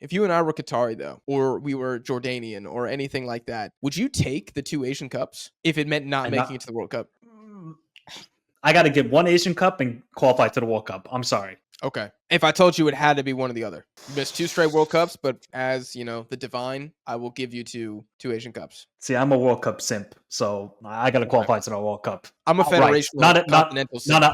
If you and I were Qatari, though, or we were Jordanian or anything like that, would you take the 2 Asian Cups if it meant not And making not, it to the World Cup? I got to get one Asian Cup and qualify to the World Cup. I'm sorry. Okay. If I told you it had to be one or the other. You missed 2 straight World Cups, but as, the divine, I will give you two Asian Cups. See, I'm a World Cup simp, so I got to Okay. qualify to the World Cup. I'm a Outright. federational continental simp.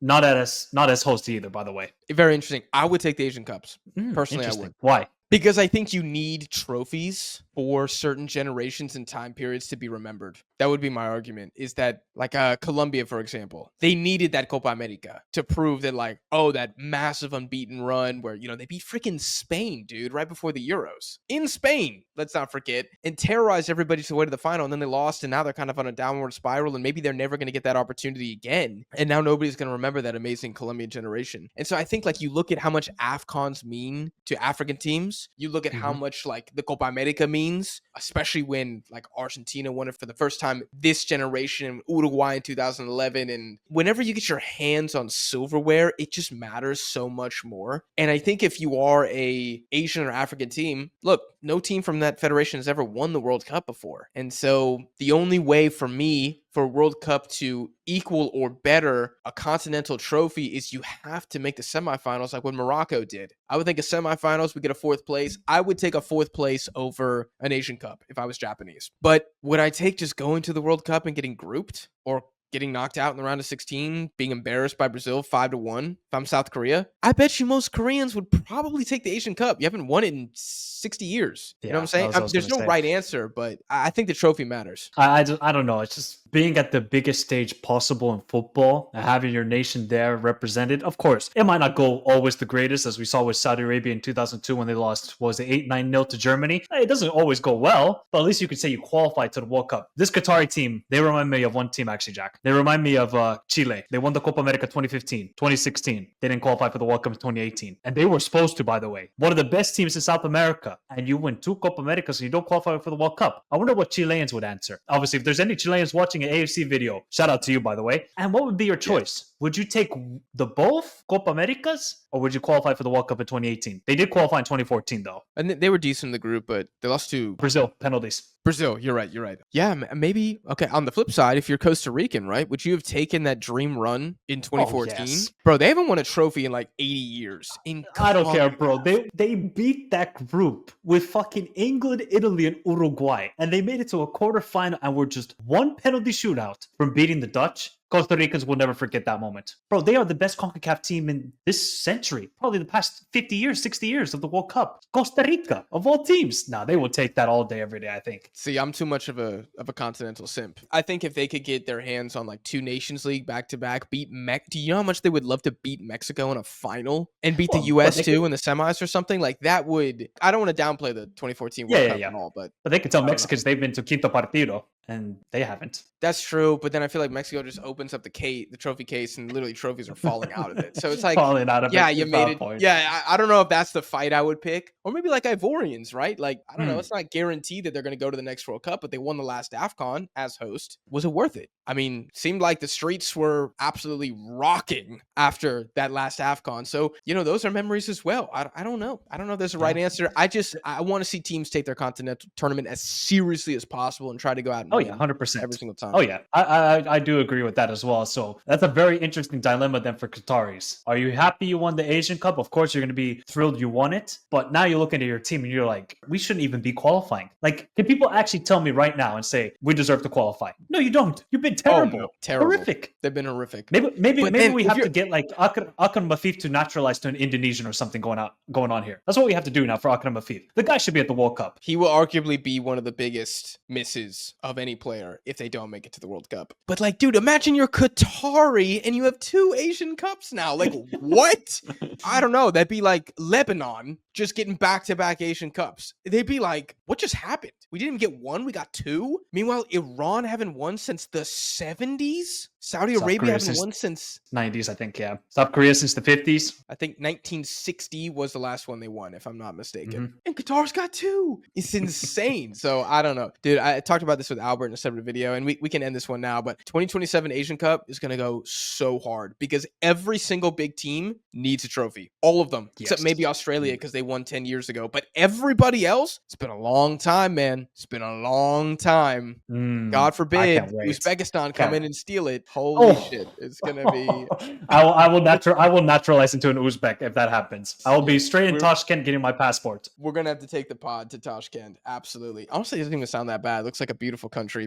Not as host either, by the way. Very interesting. I would take the Asian Cups. Personally, I Interesting. would. Why? Because I think you need trophies for certain generations and time periods to be remembered. That would be my argument, is that like Colombia, for example, they needed that Copa America to prove that like, oh, that massive unbeaten run where, they beat freaking Spain, dude, right before the Euros. In Spain, let's not forget, and terrorized everybody to the way to the final, and then they lost, and now they're kind of on a downward spiral, and maybe they're never going to get that opportunity again. And now nobody's going to remember that amazing Colombian generation. And so I think like you look at how much AFCONs mean to African teams, you look at how much like the Copa America means, especially when like Argentina won it for the first time this generation, Uruguay in 2011. And whenever you get your hands on silverware, it just matters so much more. And I think if you are a Asian or African team, look, no team from that federation has ever won the World Cup before. And so the only way for me for World Cup to equal or better a continental trophy is you have to make the semifinals like what Morocco did. I would think a semifinals, we get a 4th place. I would take a 4th place over an Asian Cup if I was Japanese. But would I take just going to the World Cup and getting grouped or getting knocked out in the round of 16, being embarrassed by Brazil 5-1? If I'm South Korea, I bet you most Koreans would probably take the Asian Cup. You haven't won it in 60 years. You know what I'm saying? There's no right answer, but I think the trophy matters. I don't know. It's just being at the biggest stage possible in football and having your nation there represented. Of course, it might not go always the greatest, as we saw with Saudi Arabia in 2002 when they lost, what was it, 8-9-0 to Germany? It doesn't always go well, but at least you could say you qualified to the World Cup. This Qatari team, they remind me of one team, actually, Jack. They remind me of Chile. They won the Copa America 2015, 2016. They didn't qualify for the World Cup in 2018. And they were supposed to, by the way. One of the best teams in South America. And you win 2 Copa Americas and you don't qualify for the World Cup. I wonder what Chileans would answer. Obviously, if there's any Chileans watching an AFC video, shout out to you, by the way. And what would be your choice? Would you take the both Copa Americas or would you qualify for the World Cup in 2018? They did qualify in 2014, though. And they were decent in the group, but they lost to Brazil, penalties. Brazil, you're right. Yeah, maybe. Okay, on the flip side, if you're Costa Rican, right, would you have taken that dream run in 2014? Yes. Bro, they haven't won a trophy in like 80 years. I don't care, bro. They beat that group with fucking England, Italy, and Uruguay. And they made it to a quarterfinal and were just one penalty shootout from beating the Dutch. Costa Ricans will never forget that moment. Bro, they are the best CONCACAF team in this century. Probably the past 50 years, 60 years of the World Cup. Costa Rica, of all teams. Nah, they will take that all day, every day, I think. See, I'm too much of a continental simp. I think if they could get their hands on like 2 Nations League back-to-back, beat do you know how much they would love to beat Mexico in a final and beat the US too in the semis or something? Like that would, I don't want to downplay the 2014 World Cup at all, but they can tell Mexicans they've been to Quinto Partido. And they haven't. That's true, but then I feel like Mexico just opens up the trophy case, and literally trophies are falling out of it. So it's like, falling out of yeah, it. You made it. Point. Yeah, I don't know if that's the fight I would pick, or maybe like Ivorians, right? Like I don't know. It's not guaranteed that they're going to go to the next World Cup, but they won the last AFCON as host. Was it worth it? I mean, seemed like the streets were absolutely rocking after that last AFCON. So those are memories as well. I don't know. I don't know if there's a right answer. I want to see teams take their continental tournament as seriously as possible and try to go out and win 100%. every single time. Oh yeah, I do agree with that as well. So that's a very interesting dilemma then for Qataris. Are you happy you won the Asian Cup? Of course you're going to be thrilled you won it, but now you're looking at your team and you're like, we shouldn't even be qualifying. Like, can people actually tell me right now and say we deserve to qualify? No, you don't. You've been terrible. No, terrible. Horrific. They've been horrific. Maybe we have to get like Akram Mafif to naturalize to an Indonesian or something going on here. That's what we have to do now for Akram Mafif. The guy should be at the World Cup. He will arguably be one of the biggest misses of any player if they don't make it to the World Cup. But like, dude, imagine you're Qatari and you have 2 Asian Cups now. Like, what? I don't know. That'd be like Lebanon just getting back-to-back Asian Cups. They'd be like, what just happened? We didn't even get 1, we got 2. Meanwhile, Iran haven't won since the 70s? Saudi South Arabia Korea haven't since won since 90s, I think. Yeah, South Korea since the 50s. I think 1960 was the last one they won, if I'm not mistaken. Hmm. And Qatar's got two. It's insane. So I don't know. Dude, I talked about this with Albert in a separate video, and we can end this one now. But 2027 Asian Cup is going to go so hard because every single big team needs a trophy. All of them, except Yes. maybe Australia because they won 10 years ago. But everybody else, it's been a long time, man. It's been a long time. Mm, God I forbid can't wait. Uzbekistan come Can't. in and steal it. Holy Oh, shit. It's going to be. I will naturalize into an Uzbek if that happens. I will be straight in We're Tashkent getting my passport. we're gonna have to take the pod to Tashkent. Absolutely. Honestly, it doesn't even sound that bad. It looks like a beautiful country.